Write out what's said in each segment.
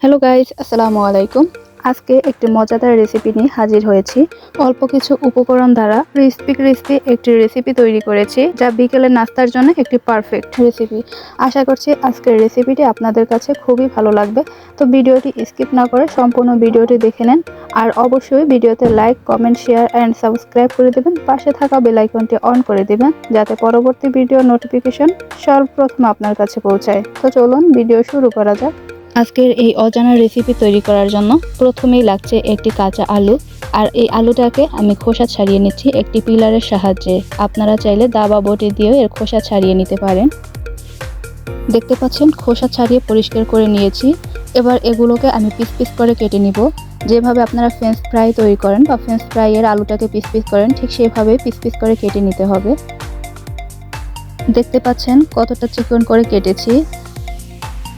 Hello guys, আসসালামু আলাইকুম। আজকে একটি মজাদার রেসিপি নিয়ে হাজির হয়েছি। অল্প কিছু উপকরণ দ্বারা ক্রিস্পি একটি রেসিপি তৈরি করেছি, যা বিকেলের নাস্তার জন্য একটি পারফেক্ট রেসিপি। আশা করছি আজকের রেসিপিটি আপনাদের কাছে খুবই ভালো লাগবে। তো ভিডিওটি স্কিপ না করে সম্পূর্ণ ভিডিওটি দেখে নেন। আর অবশ্যই ভিডিওতে like, comment, share and subscribe করে দেবেন। পাশে থাকা বেল আইকনটি অন করে দেবেন, যাতে পরবর্তী ভিডিও নোটিফিকেশন সর্বপ্রথম আপনার কাছে পৌঁছায়। তো চলুন ভিডিও শুরু করা যাক। আজকের এই অজানা রেসিপি তৈরি করার জন্য প্রথমেই লাগছে একটি কাঁচা আলু। আর এই আলুটাকে আমি খোসা ছাড়িয়ে নিচ্ছি একটি পিলারের সাহায্যে। আপনারা চাইলে দা বা বটি দিয়েও এর খোসা ছাড়িয়ে নিতে পারেন। দেখতে পাচ্ছেন খোসা ছাড়িয়ে পরিষ্কার করে নিয়েছি। এবার এগুলোকে আমি পিস পিস করে কেটে নিব। যেভাবে আপনারা ফ্রেঞ্চ ফ্রাই তৈরি করেন বা ফ্রেঞ্চ ফ্রাইয়ের আলুটাকে পিস পিস করেন, ঠিক সেভাবে পিস পিস করে কেটে নিতে হবে। দেখতে পাচ্ছেন কতটা চিকন করে কেটেছি।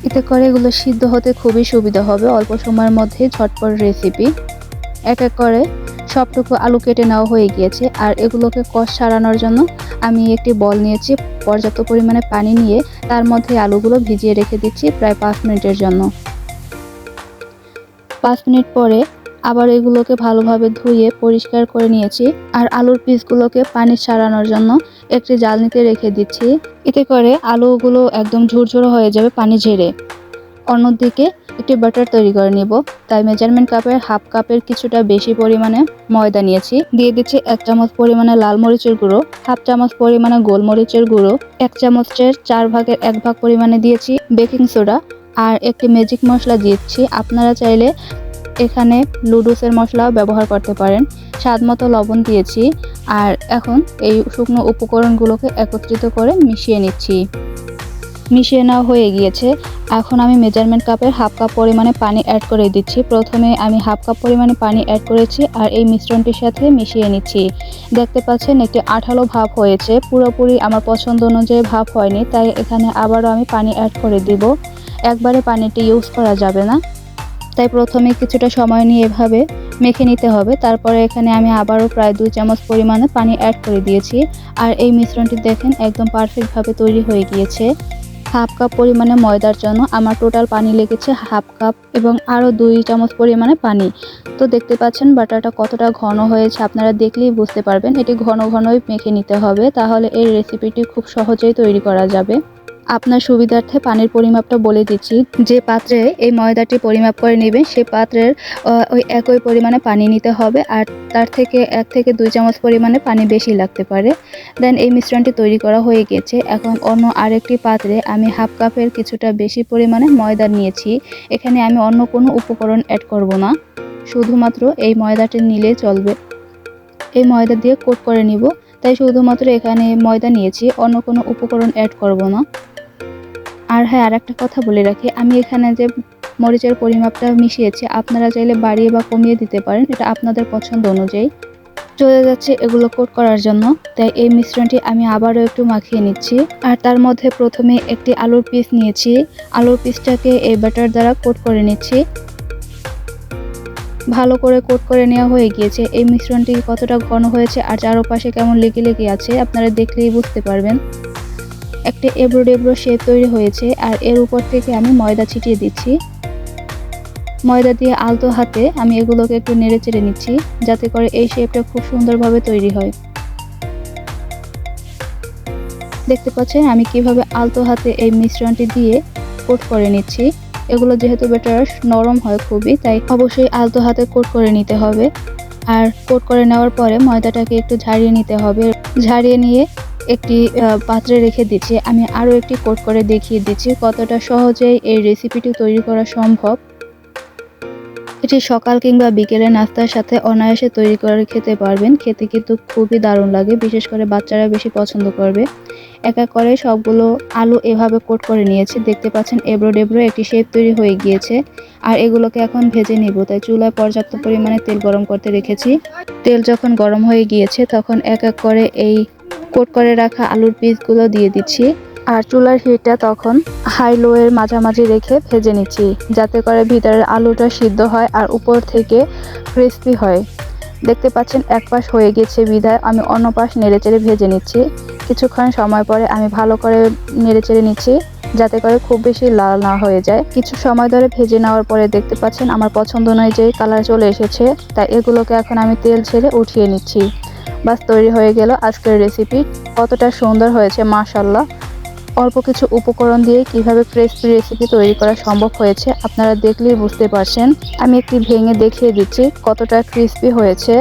এতে করে এগুলো সিদ্ধ হতে খুবই সুবিধা হবে, অল্প সময়ের মধ্যে ঝটপট রেসিপি। এক এক করে সবটুকু আলু কেটে নেওয়া হয়ে গিয়েছে। আর এগুলোকে কষ ছাড়ানোর জন্য আমি একটি বল নিয়েছি। পর্যাপ্ত পরিমাণে পানি নিয়ে তার মধ্যে আলুগুলো ভিজিয়ে রেখে দিচ্ছি প্রায় 5 মিনিটের জন্য। 5 মিনিট পরে আবার এগুলোকে ভালোভাবে ধুয়ে পরিষ্কার করে নিয়েছি। আর আলুর পিসগুলোকে পানি ছাড়ানোর জন্য একটি জ্বালনিতে রেখে দিচ্ছি। এতে করে আলুগুলো একদম ঝুরঝুরে হয়ে যাবে পানি ঝেড়ে। অন্যদিকে একটি বাটার তৈরি করে নিব। তাই মেজারমেন্ট কাপের হাফ কাপের কিছুটা বেশি পরিমাণে ময়দা নিয়েছি। দিয়ে দিচ্ছি 1 চামচ পরিমাণে লাল মরিচের গুঁড়ো, হাফ চামচ পরিমাণে গোলমরিচের গুঁড়ো, 1 চামচের 4 ভাগের 1 ভাগ পরিমাণে দিয়েছি বেকিং সোডা, আর একটি ম্যাজিক মশলা দিচ্ছি। আপনারা চাইলে এখানে লুডুসের মশলাও ব্যবহার করতে পারেন। স্বাদ মতো লবণ দিয়েছি। আর এখন এই শুকনো উপকরণগুলোকে একত্রিত করে মিশিয়ে নিচ্ছি। মিশিয়ে নেওয়া হয়ে গিয়েছে। এখন আমি মেজারমেন্ট কাপের হাফ কাপ পরিমাণে পানি অ্যাড করে দিচ্ছি। প্রথমে আমি হাফ কাপ পরিমাণে পানি অ্যাড করেছি আর এই মিশ্রণটির সাথে মিশিয়ে নিচ্ছি। দেখতে পাচ্ছেন একটি আঠালো ভাব হয়েছে, পুরোপুরি আমার পছন্দ অনুযায়ী ভাব হয়নি, তাই এখানে আবারও আমি পানি অ্যাড করে দিব। একবারে পানিটি ইউজ করা যাবে না, তাই প্রথমে কিছুটা সময় নিয়ে এভাবে মেখে নিতে হবে। তারপরে এখানে আমি আবারও প্রায় 2 চামচ পরিমাণে পানি অ্যাড করে দিয়েছি। আর এই মিশ্রণটি দেখেন একদম পারফেক্টভাবে তৈরি হয়ে গিয়েছে। হাফ কাপ পরিমাণে ময়দার জন্য আমার টোটাল পানি লেগেছে হাফ কাপ এবং আরও 2 চামচ পরিমাণে পানি। তো দেখতে পাচ্ছেন বাটারটা কতটা ঘন হয়েছে, আপনারা দেখলেই বুঝতে পারবেন। এটি ঘন ঘনই মেখে নিতে হবে, তাহলে এই রেসিপিটি খুব সহজেই তৈরি করা যাবে। আপনার সুবিধার্থে পানির পরিমাপটা বলে দিচ্ছি। যে পাত্রে এই ময়দাটি পরিমাপ করে নেবেন সেই পাত্রের ওই একই পরিমাণে পানি নিতে হবে। আর তার থেকে 1 থেকে 2 চামচ পরিমাণে পানি বেশি লাগতে পারে। দেন এই মিশ্রণটি তৈরি করা হয়ে গেছে। এখন অন্য আরেকটি পাত্রে আমি হাফ কাপের কিছুটা বেশি পরিমাণে ময়দা নিয়েছি। এখানে আমি অন্য কোনো উপকরণ অ্যাড করব না, শুধুমাত্র এই ময়দাটি নিলেই চলবে। এই ময়দা দিয়ে কোট করে নিব, তাই শুধুমাত্র এখানে ময়দা নিয়েছি, অন্য কোনো উপকরণ অ্যাড করব না। আর হ্যাঁ, আরেকটা কথা বলে রাখি, আমি এখানে যে মরিচের পরিমাপটা মিশিয়েছি আপনারা চাইলে বাড়িয়ে বা কমিয়ে দিতে পারেন, এটা আপনাদের পছন্দ অনুযায়ী। চলে যাচ্ছে এগুলো কোট করার জন্য, তাই এই মিশ্রণটি আমি আবারও একটু মাখিয়ে নিচ্ছি। আর তার মধ্যে প্রথমে একটি আলুর পিস নিয়েছি। আলুর পিসটাকে এই ব্যাটার দ্বারা কোট করে নিচ্ছি। ভালো করে কোট করে নেওয়া হয়ে গিয়েছে। এই মিশ্রণটি কতটা ঘন হয়েছে আর চারপাশে কেমন লেগে লেগে আছে আপনারা দেখলেই বুঝতে পারবেন। একটা এবড়ো শেপ তৈরি হয়েছে। আর এর উপর থেকে আমি ময়দা ছিটিয়ে দিচ্ছি। ময়দা দিয়ে আলতো হাতে আমি এগুলোকে একটু নেড়ে চেড়ে নিচ্ছি, যাতে করে এই শেপটা খুব সুন্দরভাবে তৈরি হয়। দেখতে পাচ্ছেন আমি কিভাবে আলতো হাতে এই মিশ্রণটি দিয়ে কোট করে নিচ্ছি। এগুলো যেহেতু ব্যাটার নরম হয় খুবই, তাই অবশ্যই আলতো হাতে কোট করে নিতে হবে। আর কোট করে নেওয়ার পরে ময়দাটাকে একটু ঝাড়িয়ে নিতে হবে। ঝাড়িয়ে নিয়ে একটি পাত্রে রেখে দিচ্ছি। আমি আরও একটি কোট করে দেখিয়ে দিচ্ছি কতটা সহজেই এই রেসিপিটি তৈরি করা সম্ভব। এটি সকাল কিংবা বিকেলে নাস্তার সাথে অনায়াসে তৈরি করে খেতে পারবেন। খেতে কিন্তু খুবই দারুণ লাগে, বিশেষ করে বাচ্চারা বেশি পছন্দ করবে। এক এক করে সবগুলো আলু এভাবে কোট করে নিয়েছি। দেখতে পাচ্ছেন এবড়ো একটি শেপ তৈরি হয়ে গিয়েছে। আর এগুলোকে এখন ভেজে নিব, তাই চুলায় পর্যাপ্ত পরিমাণে তেল গরম করতে রেখেছি। তেল যখন গরম হয়ে গিয়েছে তখন এক এক করে এই কোট করে রাখা আলুর পিসগুলো দিয়ে দিচ্ছি। আর চুলার হিটটা তখন হাই লো এর মাঝামাঝি রেখে ভেজে নিচ্ছি, যাতে করে ভিতরের আলুটা সিদ্ধ হয় আর উপর থেকে ক্রিস্পি হয়। দেখতে পাচ্ছেন এক পাশ হয়ে গেছে বিধায় আমি অন্য পাশ নেড়েচেড়ে ভেজে নিচ্ছি। কিছুক্ষণ সময় পরে আমি ভালো করে নেড়েচেড়ে নিচ্ছি, যাতে করে খুব বেশি লাল না হয়ে যায়। কিছু সময় ধরে ভেজে নেওয়ার পরে দেখতে পাচ্ছেন আমার পছন্দ অনুযায়ী কালার চলে এসেছে। তাই এগুলোকে এখন আমি তেল ছেড়ে উঠিয়ে নিচ্ছি। বাস তৈরি হয়ে গেল আজকের রেসিপি। কতটা সুন্দর হয়েছে মাশাআল্লাহ। অল্প কিছু উপকরণ দিয়ে কিভাবে ক্রিসপি রেসিপি তৈরি করা সম্ভব হয়েছে আপনারা দেখলেই বুঝতে পারছেন। আমি একটি ভেঙে দেখিয়ে দিচ্ছি কতটা ক্রিসপি হয়েছে।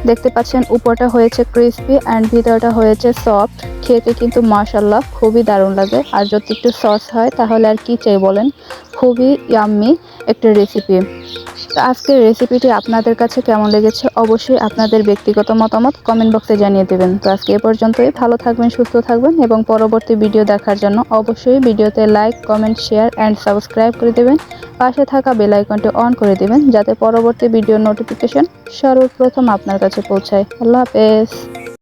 দেখতে পাচ্ছেন উপরটা হয়েছে ক্রিসপি অ্যান্ড ভিতরটা হয়েছে সফট। খেতে কিন্তু মাশাআল্লাহ খুবই দারুণ লাগে। আর যদি একটু সস হয় তাহলে আর কি চাই বলেন। খুবই ইয়াম্মি একটা রেসিপি। তো আজকের রেসিপিটি আপনাদের কাছে কেমন লেগেছে অবশ্যই আপনাদের ব্যক্তিগত মতামত কমেন্ট বক্সে জানিয়ে দেবেন। তো আজকে এ পর্যন্তই। ভালো থাকবেন, সুস্থ থাকবেন এবং পরবর্তী ভিডিও দেখার জন্য অবশ্যই ভিডিওতে like, comment, share and subscribe করে দেবেন। পাশে থাকা বেল আইকনটি অন করে দেবেন যাতে পরবর্তী ভিডিওর নোটিফিকেশন সর্বপ্রথম আপনার কাছে পৌঁছায়। আল্লাহ হাফেজ।